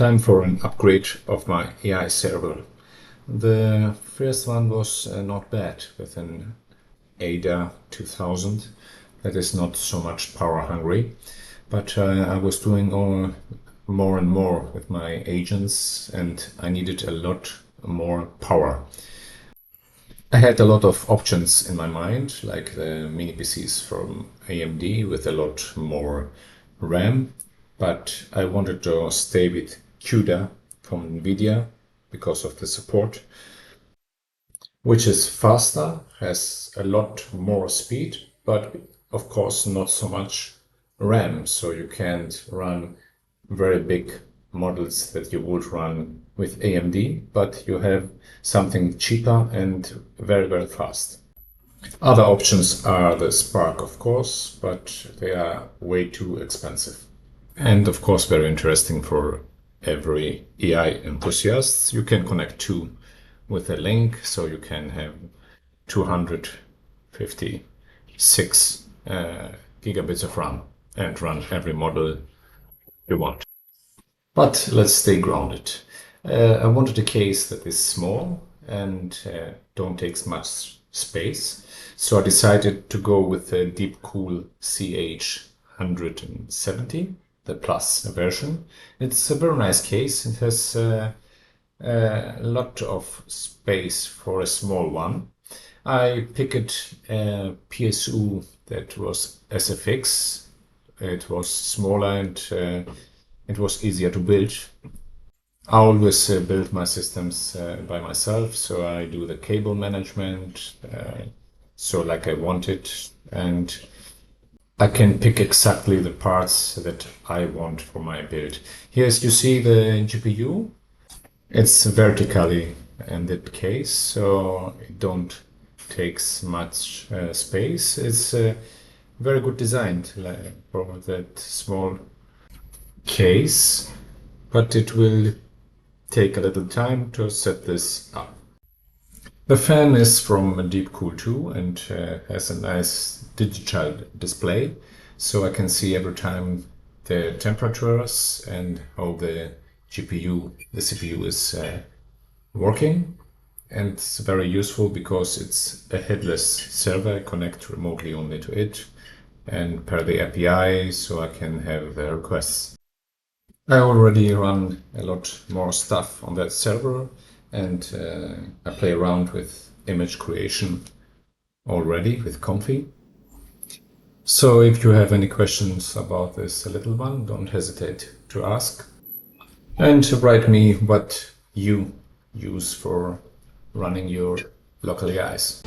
Time for an upgrade of my AI server. The first one was not bad with an Ada 2000 that is not so much power hungry, but I was doing more and more with my agents and I needed a lot more power. I had a lot of options in my mind, like the mini PCs from AMD with a lot more RAM, but I wanted to stay with CUDA from NVIDIA because of the support, which is faster, has a lot more speed, but of course not so much RAM, so you can't run very big models that you would run with AMD, but you have something cheaper and very, very fast. Other options are the Spark, of course, but they are way too expensive. And of course, very interesting for every AI enthusiast. You can connect two with a link, so you can have 256 gigabits of RAM and run every model you want. But let's stay grounded. I wanted a case that is small and don't take much space. So I decided to go with the Deepcool CH170, the Plus version. It's a very nice case. It has a lot of space for a small one. I picked a PSU that was SFX. It was smaller and it was easier to build. I always build my systems by myself, so I do the cable management, so like I want it, and I can pick exactly the parts that I want for my build. Here, as you see, the GPU, it's vertically in that case, so it don't takes much space. It's very good designed for that small case, but it will take a little time to set this up. The fan is from Deepcool too and has a nice digital display, so I can see every time the temperatures and how the CPU is working. And it's very useful because it's a headless server. I connect remotely only to it and per the API, so I can have the requests. I already run a lot more stuff on that server and I play around with image creation already with Comfy. So if you have any questions about this little one, don't hesitate to ask and write me what you use for running your local AIs.